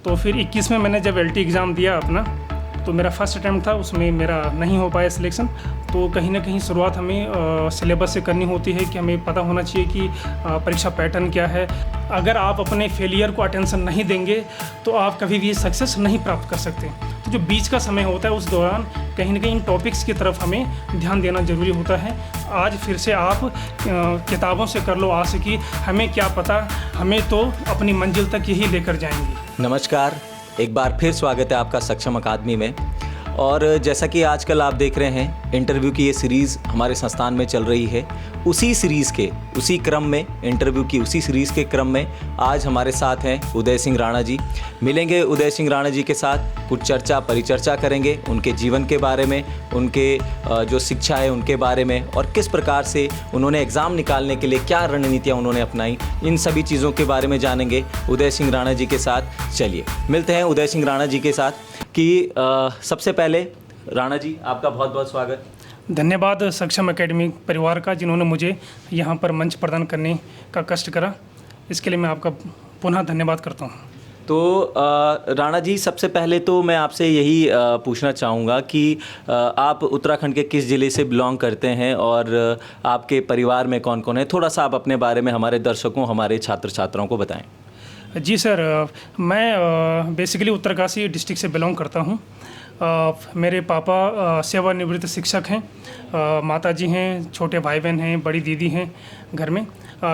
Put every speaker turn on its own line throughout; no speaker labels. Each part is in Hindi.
तो फिर 21 में मैंने जब LT एग्ज़ाम दिया अपना, तो मेरा फर्स्ट अटैम्प्ट था, उसमें मेरा नहीं हो पाया सिलेक्शन। तो कहीं ना कहीं शुरुआत हमें सिलेबस से करनी होती है कि हमें पता होना चाहिए कि परीक्षा पैटर्न क्या है। अगर आप अपने फेलियर को अटेंशन नहीं देंगे तो आप कभी भी सक्सेस नहीं प्राप्त कर सकते। तो जो बीच का समय होता है उस दौरान कहीं ना कहीं इन टॉपिक्स की तरफ हमें ध्यान देना ज़रूरी होता है। आज फिर से आप किताबों से कर लो आस की हमें क्या पता, हमें तो अपनी मंजिल तक यही लेकर जाएंगी।
नमस्कार, एक बार फिर स्वागत है आपका सक्षम अकादमी में। और जैसा कि आजकल आप देख रहे हैं, इंटरव्यू की ये सीरीज़ हमारे संस्थान में चल रही है। उसी सीरीज़ के उसी क्रम में, इंटरव्यू की उसी सीरीज़ के क्रम में आज हमारे साथ हैं उदय सिंह राणा जी। मिलेंगे उदय सिंह राणा जी के साथ, कुछ परिचर्चा करेंगे उनके जीवन के बारे में, उनके जो शिक्षा है उनके बारे में, और किस प्रकार से उन्होंने एग्ज़ाम निकालने के लिए क्या रणनीतियाँ उन्होंने अपनाई, इन सभी चीज़ों के बारे में जानेंगे उदय सिंह राणा जी के साथ। चलिए मिलते हैं उदय सिंह राणा जी के साथ। कि सबसे पहले राणा जी, आपका बहुत बहुत स्वागत।
धन्यवाद सक्षम एकेडमी परिवार का, जिन्होंने मुझे यहाँ पर मंच प्रदान करने का कष्ट करा। इसके लिए मैं आपका पुनः धन्यवाद करता हूँ।
तो राणा जी, सबसे पहले तो मैं आपसे यही पूछना चाहूँगा कि आप उत्तराखंड के किस ज़िले से बिलोंग करते हैं और आपके परिवार में कौन कौन है। थोड़ा सा आप अपने बारे में हमारे दर्शकों, हमारे छात्र छात्राओं को बताएं।
जी सर, मैं बेसिकली उत्तरकाशी डिस्ट्रिक्ट से बिलोंग करता हूँ। मेरे पापा सेवानिवृत्त शिक्षक हैं, माताजी हैं, छोटे भाई बहन हैं, बड़ी दीदी हैं घर में।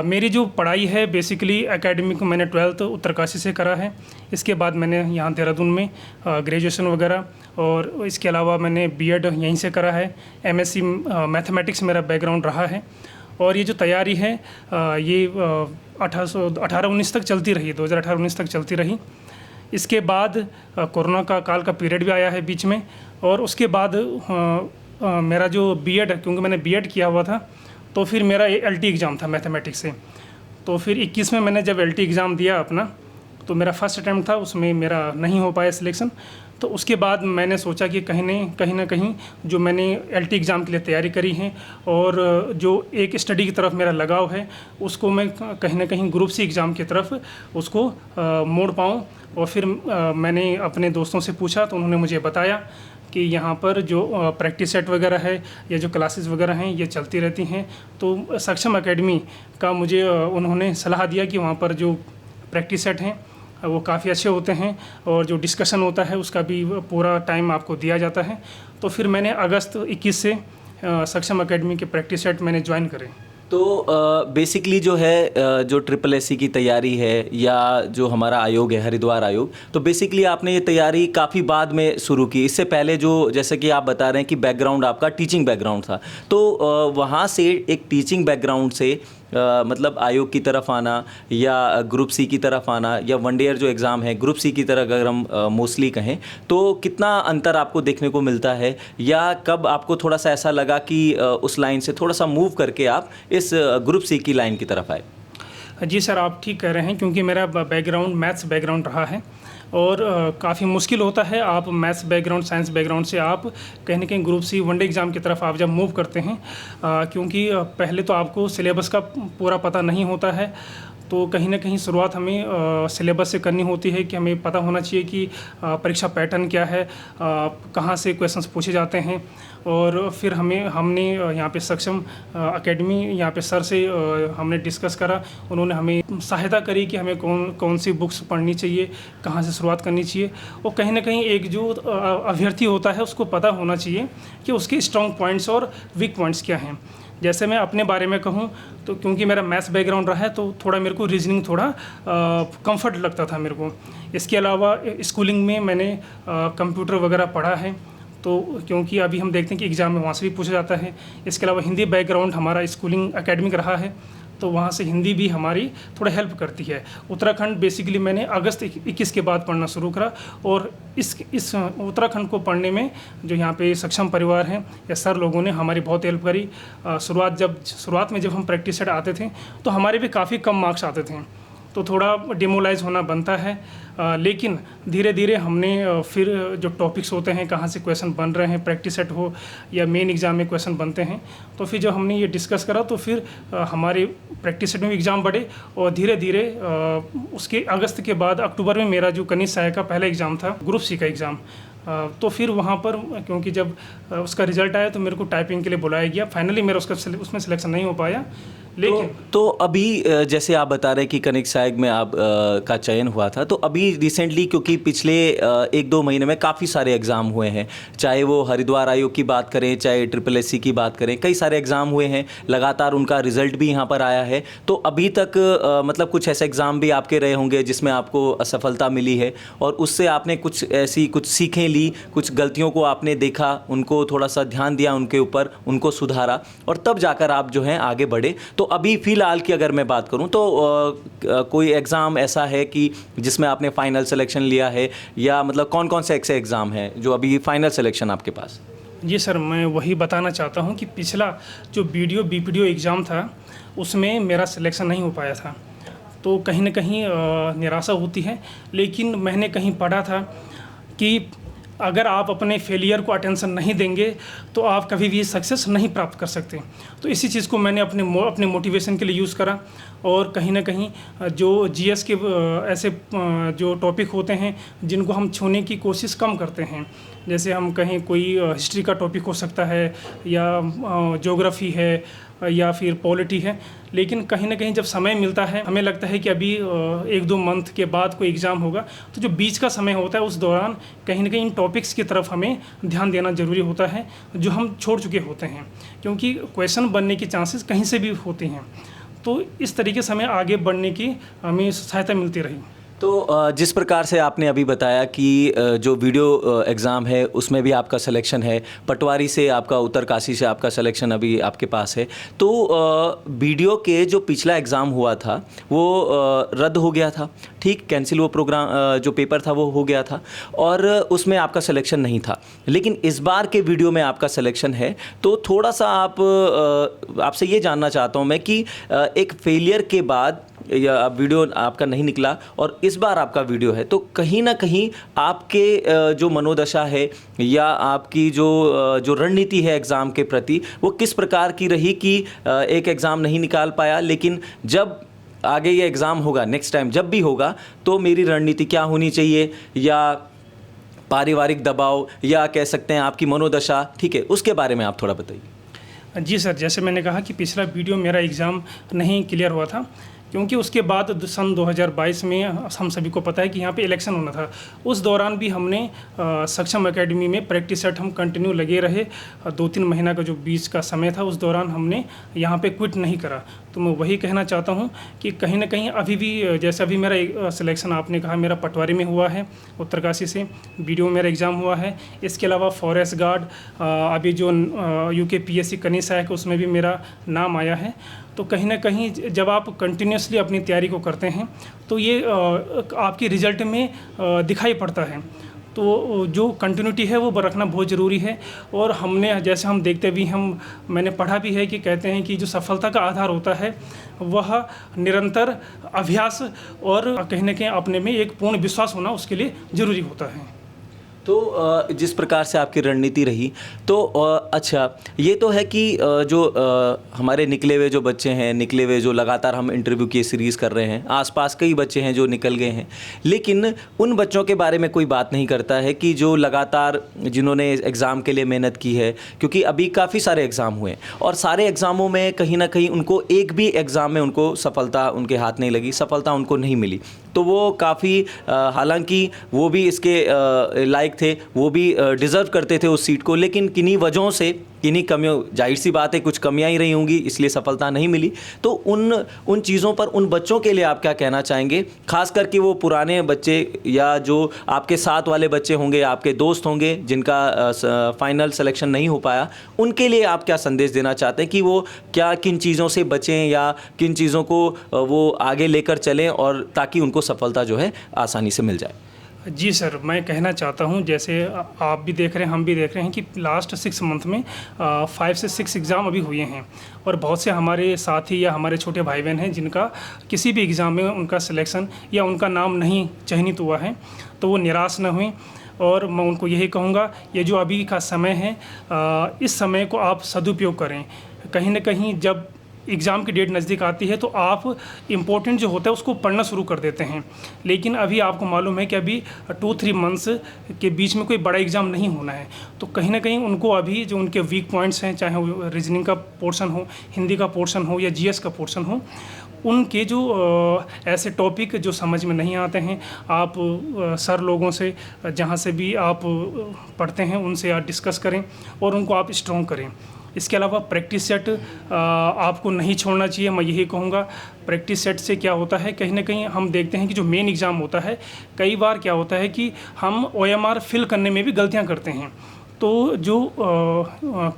मेरी जो पढ़ाई है बेसिकली एकेडमिक, मैंने 12th उत्तरकाशी से करा है। इसके बाद मैंने यहाँ देहरादून में ग्रेजुएशन वगैरह, और इसके अलावा मैंने BEd यहीं से करा है। MSc मैथमेटिक्स मेरा बैकग्राउंड रहा है। और ये जो तैयारी है ये 18-19 तक चलती रही, 2018-19 तक चलती रही। इसके बाद कोरोना का काल का पीरियड भी आया है बीच में, और उसके बाद मेरा जो BEd, क्योंकि मैंने BEd किया हुआ था, तो फिर मेरा LT एग्ज़ाम था मैथमेटिक्स से। तो फिर 21 में मैंने जब LT एग्ज़ाम दिया अपना, तो मेरा फर्स्ट अटैम्प्ट था, उसमें मेरा नहीं हो पाया सिलेक्शन। तो उसके बाद मैंने सोचा कि कहीं ना कहीं जो मैंने LT एग्ज़ाम के लिए तैयारी करी है और जो एक स्टडी की तरफ मेरा लगाव है, उसको मैं कहीं ना कहीं ग्रुप C एग्ज़ाम की तरफ उसको मोड़ पाऊँ। और फिर मैंने अपने दोस्तों से पूछा, तो उन्होंने मुझे बताया कि यहाँ पर जो प्रैक्टिस सेट वगैरह है या जो क्लासेस वगैरह हैं ये चलती रहती हैं। तो सक्षम एकेडमी का मुझे उन्होंने सलाह दिया कि वहाँ पर जो प्रैक्टिस सेट हैं वो काफ़ी अच्छे होते हैं, और जो डिस्कशन होता है उसका भी पूरा टाइम आपको दिया जाता है। तो फिर मैंने अगस्त 21 से सक्षम एकेडमी के प्रैक्टिस सेट मैंने ज्वाइन करे।
तो बेसिकली जो है जो SSC की तैयारी है या जो हमारा आयोग है, हरिद्वार आयोग, तो बेसिकली आपने ये तैयारी काफ़ी बाद में शुरू की। इससे पहले जो, जैसे कि आप बता रहे हैं कि बैकग्राउंड आपका टीचिंग बैकग्राउंड था, तो वहाँ से एक टीचिंग बैकग्राउंड से मतलब आयोग की तरफ आना या ग्रुप C की तरफ आना या वन ईयर जो एग्ज़ाम है ग्रुप C की तरह, अगर हम मोस्टली कहें, तो कितना अंतर आपको देखने को मिलता है, या कब आपको थोड़ा सा ऐसा लगा कि उस लाइन से थोड़ा सा मूव करके आप इस ग्रुप C की लाइन की तरफ आए।
जी सर, आप ठीक कह रहे हैं, क्योंकि मेरा बैकग्राउंड मैथ्स बैकग्राउंड रहा है, और काफ़ी मुश्किल होता है। आप मैथ्स बैकग्राउंड, साइंस बैकग्राउंड से आप कहीं ना कहीं ग्रुप C वनडे एग्ज़ाम की तरफ आप जब मूव करते हैं, क्योंकि पहले तो आपको सिलेबस का पूरा पता नहीं होता है। तो कहीं ना कहीं शुरुआत हमें सिलेबस से करनी होती है कि हमें पता होना चाहिए कि परीक्षा पैटर्न क्या है, कहाँ से क्वेश्चंस पूछे जाते हैं। और फिर हमने यहाँ पे सक्षम एकेडमी, यहाँ पे सर से हमने डिस्कस करा। उन्होंने हमें सहायता करी कि हमें कौन सी बुक्स पढ़नी चाहिए, कहाँ से शुरुआत करनी चाहिए। और कहीं ना कहीं एक जो अभ्यर्थी होता है उसको पता होना चाहिए कि उसके स्ट्रॉन्ग पॉइंट्स और वीक पॉइंट्स क्या हैं। जैसे मैं अपने बारे में कहूँ तो क्योंकि मेरा मैथ्स बैकग्राउंड रहा है, तो थोड़ा मेरे को रीजनिंग थोड़ा कंफर्ट लगता था मेरे को। इसके अलावा स्कूलिंग में मैंने कंप्यूटर वगैरह पढ़ा है, तो क्योंकि अभी हम देखते हैं कि एग्ज़ाम में वहाँ से भी पूछा जाता है। इसके अलावा हिंदी बैकग्राउंड हमारा स्कूलिंग एकेडमिक रहा है, तो वहाँ से हिंदी भी हमारी थोड़ा हेल्प करती है। उत्तराखंड बेसिकली मैंने अगस्त 21 के बाद पढ़ना शुरू करा, और इस उत्तराखंड को पढ़ने में जो यहाँ पे सक्षम परिवार हैं या सर लोगों ने हमारी बहुत हेल्प करी। शुरुआत में जब हम प्रैक्टिस सेट आते थे तो हमारे भी काफ़ी कम मार्क्स आते थे। तो थोड़ा डिमोलाइज होना बनता है। लेकिन धीरे धीरे हमने फिर जो टॉपिक्स होते हैं, कहाँ से क्वेश्चन बन रहे हैं, प्रैक्टिस सेट हो या मेन एग्ज़ाम में क्वेश्चन बनते हैं, तो फिर जब हमने ये डिस्कस करा तो फिर हमारे प्रैक्टिस सेट में एग्ज़ाम बढ़े और धीरे धीरे उसके अगस्त के बाद अक्टूबर में मेरा जो कनिष्ठ सहायक का पहला एग्ज़ाम था, ग्रुप सी का एग्ज़ाम, तो फिर वहाँ पर क्योंकि जब उसका रिज़ल्ट आया तो मेरे को टाइपिंग के लिए बुलाया गया। फाइनली मेरा उसमें सिलेक्शन नहीं हो पाया। लेकिन
तो अभी जैसे आप बता रहे हैं कि कनिष्ठ सहायक में आप का चयन हुआ था, तो अभी रिसेंटली क्योंकि पिछले 1-2 महीने में काफ़ी सारे एग्ज़ाम हुए हैं, चाहे वो हरिद्वार आयोग की बात करें, चाहे SSSC की बात करें, कई सारे एग्ज़ाम हुए हैं, लगातार उनका रिज़ल्ट भी यहाँ पर आया है। तो अभी तक मतलब कुछ ऐसे एग्ज़ाम भी आपके रहे होंगे जिसमें आपको असफलता मिली है और उससे आपने कुछ सीखें ली, कुछ गलतियों को आपने देखा, उनको थोड़ा सा ध्यान दिया, उनके ऊपर उनको सुधारा और तब जाकर आप जो हैं आगे बढ़े। तो अभी फ़िलहाल की अगर मैं बात करूं तो कोई एग्ज़ाम ऐसा है कि जिसमें आपने फ़ाइनल सिलेक्शन लिया है, या मतलब कौन कौन से ऐसे एग्ज़ाम हैं जो अभी फ़ाइनल सिलेक्शन आपके पास?
जी सर, मैं वही बताना चाहता हूं कि पिछला जो BPDO एग्ज़ाम था उसमें मेरा सिलेक्शन नहीं हो पाया था, तो कहीं ना कहीं निराशा होती है। लेकिन मैंने कहीं पढ़ा था कि अगर आप अपने फेलियर को अटेंशन नहीं देंगे तो आप कभी भी सक्सेस नहीं प्राप्त कर सकते। तो इसी चीज़ को मैंने अपने मोटिवेशन के लिए यूज़ करा और कहीं ना कहीं जो GS के ऐसे जो टॉपिक होते हैं जिनको हम छूने की कोशिश कम करते हैं, जैसे हम कहीं कोई हिस्ट्री का टॉपिक हो सकता है या ज्योग्राफी है या फिर पॉलिटी है, लेकिन कहीं ना कहीं जब समय मिलता है, हमें लगता है कि अभी 1-2 मंथ के बाद कोई एग्ज़ाम होगा, तो जो बीच का समय होता है उस दौरान कहीं ना कहीं इन टॉपिक्स की तरफ हमें ध्यान देना ज़रूरी होता है जो हम छोड़ चुके होते हैं, क्योंकि क्वेश्चन बनने की चांसेस कहीं से भी होते हैं। तो इस तरीके से हमें आगे बढ़ने की हमें सहायता मिलती रही।
तो जिस प्रकार से आपने अभी बताया कि जो वीडियो एग्ज़ाम है उसमें भी आपका सिलेक्शन है, पटवारी से आपका, उत्तरकाशी से आपका सिलेक्शन अभी आपके पास है, तो वीडियो के जो पिछला एग्ज़ाम हुआ था वो रद्द हो गया था, ठीक, कैंसिल, वो प्रोग्राम जो पेपर था वो हो गया था और उसमें आपका सिलेक्शन नहीं था। लेकिन इस बार के वीडियो में आपका सिलेक्शन है, तो थोड़ा सा आपसे ये जानना चाहता हूँ मैं कि एक फेलियर के बाद या वीडियो आपका नहीं निकला और इस बार आपका वीडियो है, तो कहीं ना कहीं आपके जो मनोदशा है या आपकी जो रणनीति है एग्ज़ाम के प्रति, वो किस प्रकार की रही कि एक एग्ज़ाम नहीं निकाल पाया, लेकिन जब आगे ये एग्ज़ाम होगा, नेक्स्ट टाइम जब भी होगा, तो मेरी रणनीति क्या होनी चाहिए, या पारिवारिक दबाव, या कह सकते हैं आपकी मनोदशा, ठीक है, उसके बारे में आप थोड़ा बताइए।
जी सर, जैसे मैंने कहा कि पिछला वीडियो मेरा एग्ज़ाम नहीं क्लियर हुआ था, क्योंकि उसके बाद सन 2022 में हम सभी को पता है कि यहाँ पे इलेक्शन होना था। उस दौरान भी हमने सक्षम एकेडमी में प्रैक्टिस सेट हम कंटिन्यू लगे रहे। 2-3 महीना का जो बीच का समय था उस दौरान हमने यहाँ पे क्विट नहीं करा। तो मैं वही कहना चाहता हूँ कि कहीं ना कहीं अभी भी, जैसे अभी मेरा सिलेक्शन आपने कहा मेरा पटवारी में हुआ है, उत्तरकाशी से BDO में मेरा एग्ज़ाम हुआ है। इसके अलावा फॉरेस्ट गार्ड अभी जो UK PSC कनिष्ठ सहायक उसमें भी मेरा नाम आया है। तो कहीं ना कहीं जब आप कंटिन्यूसली अपनी तैयारी को करते हैं तो ये आपकी रिज़ल्ट में दिखाई पड़ता है। तो जो कंटिन्यूटी है वो रखना बहुत ज़रूरी है। और हमने, जैसे हम देखते भी, मैंने पढ़ा भी है कि कहते हैं कि जो सफलता का आधार होता है वह निरंतर अभ्यास और कहीं ना कहीं अपने में एक पूर्ण विश्वास होना उसके लिए ज़रूरी होता है।
तो जिस प्रकार से आपकी रणनीति रही, तो अच्छा, ये तो है कि जो हमारे निकले हुए जो बच्चे हैं, निकले हुए जो लगातार हम इंटरव्यू की सीरीज़ कर रहे हैं, आसपास कई बच्चे हैं जो निकल गए हैं, लेकिन उन बच्चों के बारे में कोई बात नहीं करता है कि जो लगातार जिन्होंने एग्ज़ाम के लिए मेहनत की है, क्योंकि अभी काफ़ी सारे एग्ज़ाम हुए और सारे एग्ज़ामों में कहीं ना कहीं उनको एक भी एग्ज़ाम में उनको सफलता उनके हाथ नहीं लगी, सफलता उनको नहीं मिली। तो वो काफ़ी, हालांकि वो भी इसके लायक थे, वो भी डिज़र्व करते थे उस सीट को, लेकिन किन्हीं वजहों से, किन्हीं कमियों, जाहिर सी बात है कुछ कमियां ही रही होंगी, इसलिए सफलता नहीं मिली। तो उन चीज़ों पर उन बच्चों के लिए आप क्या कहना चाहेंगे, खास करके वो पुराने बच्चे या जो आपके साथ वाले बच्चे होंगे, आपके दोस्त होंगे जिनका फाइनल सिलेक्शन नहीं हो पाया, उनके लिए आप क्या संदेश देना चाहते हैं कि वो क्या, किन चीज़ों से बचें या किन चीज़ों को वो आगे लेकर चलें और ताकि उनको सफलता जो है आसानी से मिल जाए?
जी सर, मैं कहना चाहता हूँ जैसे आप भी देख रहे हैं, हम भी देख रहे हैं कि लास्ट 6 मंथ में 5 से 6 एग्ज़ाम अभी हुए हैं और बहुत से हमारे साथी या हमारे छोटे भाई बहन हैं जिनका किसी भी एग्ज़ाम में उनका सिलेक्शन या उनका नाम नहीं चयनित हुआ है, तो वो निराश न हुए। और मैं उनको यही कहूँगा, ये जो अभी का समय है, इस समय को आप सदुपयोग करें। कहीं न कहीं जब एग्ज़ाम की डेट नज़दीक आती है तो आप इम्पोर्टेंट जो होता है उसको पढ़ना शुरू कर देते हैं, लेकिन अभी आपको मालूम है कि अभी 2-3 मंथ्स के बीच में कोई बड़ा एग्ज़ाम नहीं होना है। तो कहीं ना कहीं उनको अभी जो उनके वीक पॉइंट्स हैं, चाहे वो रीजनिंग का पोर्शन हो, हिंदी का पोर्शन हो या जीएस का पोर्शन हो, उनके जो ऐसे टॉपिक जो समझ में नहीं आते हैं, आप सर लोगों से जहाँ से भी आप पढ़ते हैं उनसे आप डिस्कस करें और उनको आप स्ट्रॉन्ग करें। इसके अलावा प्रैक्टिस सेट आपको नहीं छोड़ना चाहिए। मैं यही कहूँगा, प्रैक्टिस सेट से क्या होता है, कहीं ना कहीं हम देखते हैं कि जो मेन एग्ज़ाम होता है, कई बार क्या होता है कि हम ओएमआर फिल करने में भी गलतियाँ करते हैं। तो जो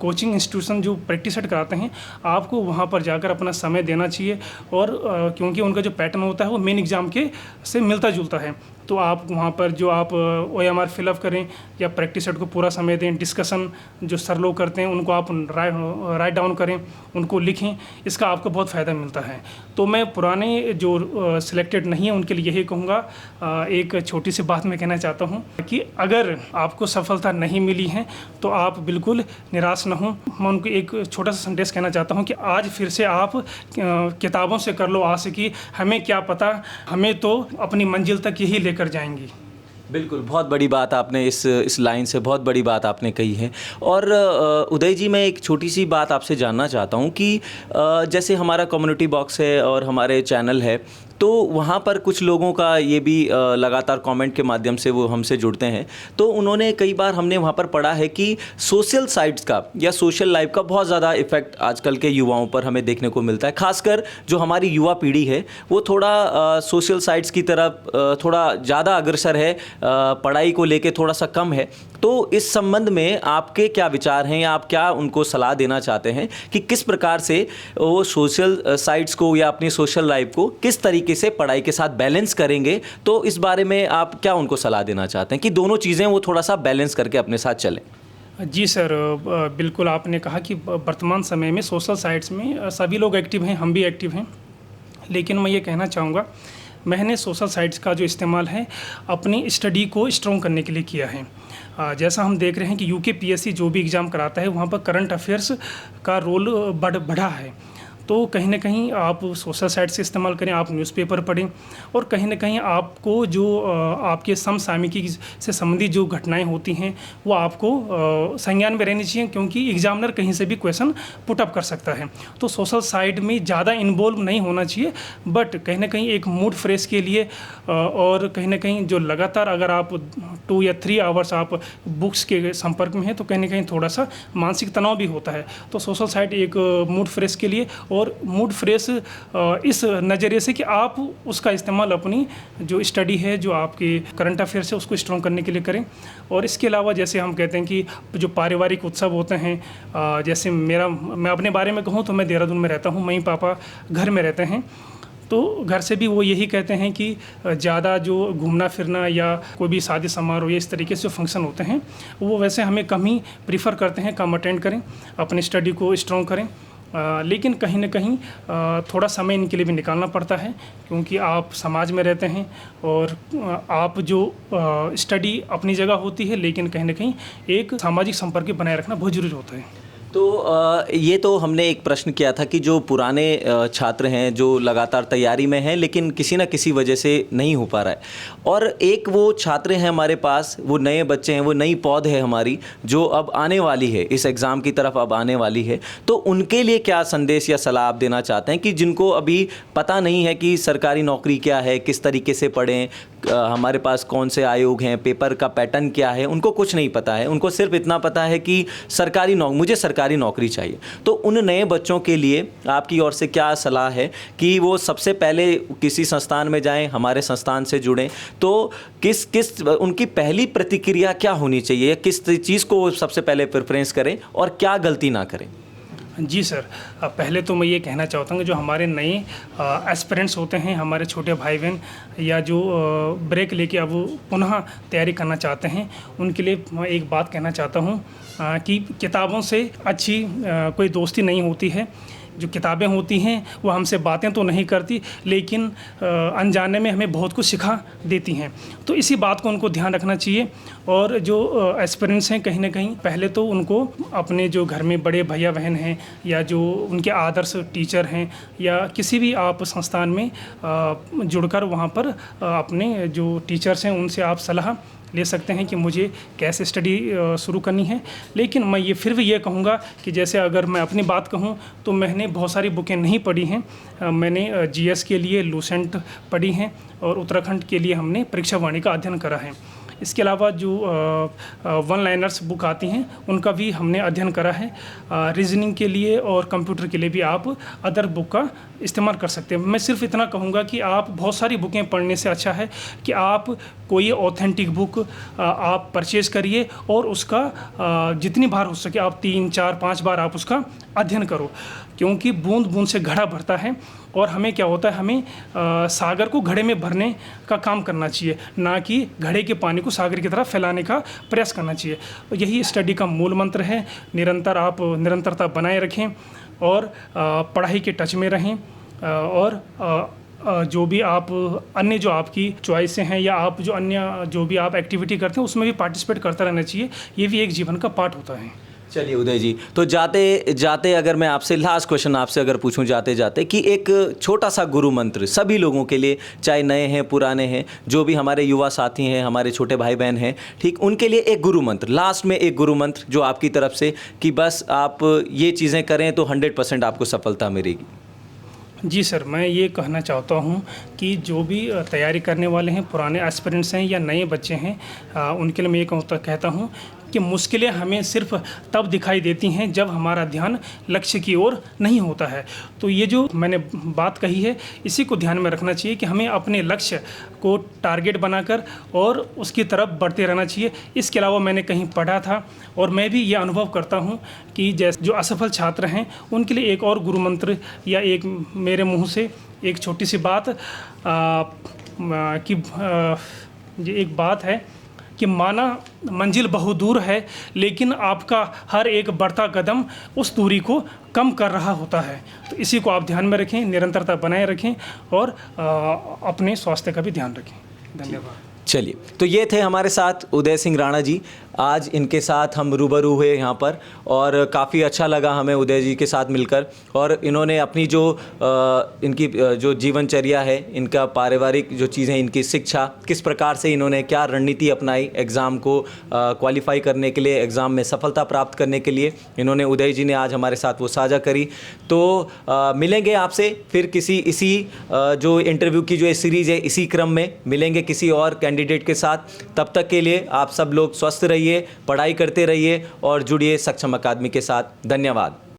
कोचिंग इंस्टीट्यूशन जो प्रैक्टिस सेट कराते हैं, आपको वहाँ पर जाकर अपना समय देना चाहिए और क्योंकि उनका जो पैटर्न होता है वो मेन एग्ज़ाम के से मिलता जुलता है, तो आप वहाँ पर जो आप ओएमआर फिलअप करें या प्रैक्टिस सेट को पूरा समय दें। डिस्कशन जो सर लोग करते हैं उनको आप राइट डाउन करें, उनको लिखें, इसका आपको बहुत फ़ायदा मिलता है। तो मैं पुराने जो सिलेक्टेड नहीं है उनके लिए यही कहूँगा, एक छोटी सी बात मैं कहना चाहता हूँ कि अगर आपको सफलता नहीं मिली है तो आप बिल्कुल निराश न हों। मैं उनको एक छोटा सा संदेश कहना चाहता हूँ कि आज फिर से आप किताबों से कर लो आशिकी, हमें क्या पता, हमें तो अपनी मंजिल तक यही लेकर जाएंगी।
बिल्कुल, बहुत बड़ी बात आपने इस लाइन से बहुत बड़ी बात आपने कही है। और उदय जी, मैं एक छोटी सी बात आपसे जानना चाहता हूँ कि जैसे हमारा कम्युनिटी बॉक्स है और हमारे चैनल है, तो वहाँ पर कुछ लोगों का ये भी लगातार कमेंट के माध्यम से वो हमसे जुड़ते हैं, तो उन्होंने कई बार हमने वहाँ पर पढ़ा है कि सोशल साइट्स का या सोशल लाइफ का बहुत ज़्यादा इफ़ेक्ट आजकल के युवाओं पर हमें देखने को मिलता है। खासकर जो हमारी युवा पीढ़ी है वो थोड़ा सोशल साइट्स की तरफ थोड़ा ज़्यादा अग्रसर है, पढ़ाई को लेके थोड़ा सा कम है। तो इस संबंध में आपके क्या विचार हैं या आप क्या उनको सलाह देना चाहते हैं कि किस प्रकार से वो सोशल साइट्स को या अपनी सोशल लाइफ को किस तरीके से पढ़ाई के साथ बैलेंस करेंगे? तो इस बारे में आप क्या उनको सलाह देना चाहते हैं कि दोनों चीज़ें वो थोड़ा सा बैलेंस करके अपने साथ चलें?
जी सर, बिल्कुल आपने कहा कि वर्तमान समय में सोशल साइट्स में सभी लोग एक्टिव हैं, हम भी एक्टिव हैं, लेकिन मैं ये कहना चाहूँगा, मैंने सोशल साइट्स का जो इस्तेमाल है अपनी स्टडी को स्ट्रॉन्ग करने के लिए किया है। जैसा हम देख रहे हैं कि यूकेपीएससी जो भी एग्ज़ाम कराता है वहाँ पर करंट अफेयर्स का रोल बढ़ा है। तो कहीं ना कहीं आप सोशल साइट से इस्तेमाल करें, आप न्यूज़पेपर पढ़ें और कहीं ना कहीं आपको जो आपके समसामयिकी से संबंधित जो घटनाएं होती हैं वो आपको संज्ञान में रहनी चाहिए, क्योंकि एग्जामिनर कहीं से भी क्वेश्चन पुट अप कर सकता है। तो सोशल साइट में ज़्यादा इन्वॉल्व नहीं होना चाहिए, बट कहीं ना कहीं एक मूड फ्रेश के लिए और कहीं ना कहीं जो लगातार अगर आप 2 या 3 आवर्स आप बुक्स के संपर्क में हैं तो कहीं ना कहीं थोड़ा सा मानसिक तनाव भी होता है। तो सोशल साइट एक मूड फ्रेश के लिए और मूड फ्रेश इस नज़रिए से कि आप उसका इस्तेमाल अपनी जो स्टडी है, जो आपके करंट अफेयर्स है, उसको स्ट्रॉन्ग करने के लिए करें। और इसके अलावा जैसे हम कहते हैं कि जो पारिवारिक उत्सव होते हैं, जैसे मैं अपने बारे में कहूँ तो मैं देहरादून में रहता हूँ, मम्मी पापा घर में रहते हैं, तो घर से भी वो यही कहते हैं कि ज़्यादा जो घूमना फिरना या कोई भी शादी समारोह या इस तरीके से जो फंक्शन होते हैं वो वैसे हमें कम ही प्रीफर करते हैं, कम अटेंड करें, अपनी स्टडी को स्ट्रॉन्ग करें। लेकिन कहीं ना कहीं थोड़ा समय इनके लिए भी निकालना पड़ता है, क्योंकि आप समाज में रहते हैं और आप जो स्टडी अपनी जगह होती है, लेकिन कहीं ना कहीं एक सामाजिक संपर्क बनाए रखना बहुत ज़रूरी होता है।
तो ये तो हमने एक प्रश्न किया था कि जो पुराने छात्र हैं जो लगातार तैयारी में हैं लेकिन किसी न किसी वजह से नहीं हो पा रहा है, और एक वो छात्र हैं हमारे पास, वो नए बच्चे हैं, वो नई पौध है हमारी जो अब आने वाली है, इस एग्ज़ाम की तरफ अब आने वाली है। तो उनके लिए क्या संदेश या सलाह आप देना चाहते हैं कि जिनको अभी पता नहीं है कि सरकारी नौकरी क्या है, किस तरीके से पढ़ें, हमारे पास कौन से आयोग हैं, पेपर का पैटर्न क्या है, उनको कुछ नहीं पता है, उनको सिर्फ इतना पता है कि मुझे सरकारी नौकरी चाहिए। तो उन नए बच्चों के लिए आपकी ओर से क्या सलाह है कि वो सबसे पहले किसी संस्थान में जाएं, हमारे संस्थान से जुड़ें, तो किस उनकी पहली प्रतिक्रिया क्या होनी चाहिए, किस चीज़ को सबसे पहले प्रेफरेंस करें और क्या गलती ना करें?
जी सर, पहले तो मैं ये कहना चाहता हूँ कि जो हमारे नए एस्पिरेंट्स होते हैं, हमारे छोटे भाई बहन या जो ब्रेक लेके अब वो पुनः तैयारी करना चाहते हैं, उनके लिए मैं एक बात कहना चाहता हूँ कि किताबों से अच्छी कोई दोस्ती नहीं होती है। जो किताबें होती हैं वो हमसे बातें तो नहीं करती, लेकिन अनजाने में हमें बहुत कुछ सिखा देती हैं। तो इसी बात को उनको ध्यान रखना चाहिए। और जो एस्पिरेंट्स हैं, कहीं ना कहीं पहले तो उनको अपने जो घर में बड़े भैया बहन हैं या जो उनके आदर्श टीचर हैं या किसी भी आप संस्थान में जुड़कर वहाँ पर अपने जो टीचर्स हैं उनसे आप सलाह ले सकते हैं कि मुझे कैसे स्टडी शुरू करनी है। लेकिन मैं ये फिर भी ये कहूँगा कि जैसे अगर मैं अपनी बात कहूँ तो मैंने बहुत सारी बुकें नहीं पढ़ी हैं। मैंने जीएस के लिए लूसेंट पढ़ी हैं और उत्तराखंड के लिए हमने परीक्षा वाणी का अध्ययन करा है। इसके अलावा जो वन लाइनर्स बुक आती हैं उनका भी हमने अध्ययन करा है। रीजनिंग के लिए और कंप्यूटर के लिए भी आप अदर बुक का इस्तेमाल कर सकते हैं। मैं सिर्फ इतना कहूँगा कि आप बहुत सारी बुकें पढ़ने से अच्छा है कि आप कोई ऑथेंटिक बुक आप परचेज करिए और उसका जितनी बार हो सके आप 3, 4, 5 बार आप उसका अध्ययन करो, क्योंकि बूंद बूंद से घड़ा भरता है। और हमें क्या होता है, हमें सागर को घड़े में भरने का काम करना चाहिए, ना कि घड़े के पानी को सागर की तरफ फैलाने का प्रयास करना चाहिए। यही स्टडी का मूल मंत्र है। आप निरंतरता बनाए रखें और पढ़ाई के टच में रहें। और जो भी आप अन्य जो आपकी चॉइसें हैं या आप जो अन्य जो भी आप एक्टिविटी करते हैं उसमें भी पार्टिसिपेट करता रहना चाहिए। ये भी एक जीवन का पार्ट होता है।
चलिए उदय जी, तो जाते जाते अगर मैं आपसे लास्ट क्वेश्चन आपसे अगर पूछूं जाते जाते कि एक छोटा सा गुरु मंत्र सभी लोगों के लिए, चाहे नए हैं पुराने हैं, जो भी हमारे युवा साथी हैं, हमारे छोटे भाई बहन हैं, ठीक, उनके लिए एक गुरु मंत्र, लास्ट में एक गुरु मंत्र जो आपकी तरफ से कि बस आप ये चीज़ें करें तो 100% आपको सफलता मिलेगी।
जी सर, मैं ये कहना चाहता हूँ कि जो भी तैयारी करने वाले हैं, पुराने एस्पिरेंट्स हैं या नए बच्चे हैं, उनके लिए मैं ये कहता हूँ कि मुश्किलें हमें सिर्फ तब दिखाई देती हैं जब हमारा ध्यान लक्ष्य की ओर नहीं होता है। तो ये जो मैंने बात कही है इसी को ध्यान में रखना चाहिए कि हमें अपने लक्ष्य को टारगेट बनाकर और उसकी तरफ बढ़ते रहना चाहिए। इसके अलावा मैंने कहीं पढ़ा था और मैं भी ये अनुभव करता हूँ कि जैसे जो असफल छात्र हैं उनके लिए एक और गुरु मंत्र या एक मेरे मुँह से एक छोटी सी बात ये एक बात है कि माना मंजिल बहुत दूर है, लेकिन आपका हर एक बढ़ता कदम उस दूरी को कम कर रहा होता है। तो इसी को आप ध्यान में रखें, निरंतरता बनाए रखें और अपने स्वास्थ्य का भी ध्यान रखें। धन्यवाद।
चलिए, तो ये थे हमारे साथ उदय सिंह राणा जी। आज इनके साथ हम रूबरू हुए यहाँ पर और काफ़ी अच्छा लगा हमें उदय जी के साथ मिलकर। और इन्होंने अपनी जो इनकी जो जीवनचर्या है, इनका पारिवारिक जो चीज़ें, इनकी शिक्षा, किस प्रकार से इन्होंने क्या रणनीति अपनाई एग्ज़ाम को क्वालिफाई करने के लिए, एग्ज़ाम में सफलता प्राप्त करने के लिए, इन्होंने उदय जी ने आज हमारे साथ वो साझा करी। तो मिलेंगे आपसे फिर किसी इसी जो इंटरव्यू की जो ये सीरीज़ है, इसी क्रम में मिलेंगे किसी और कैंडिडेट के साथ। तब तक के लिए आप सब लोग स्वस्थ रहिए, पढ़ाई करते रहिए और जुड़िए सक्षम अकादमी के साथ। धन्यवाद।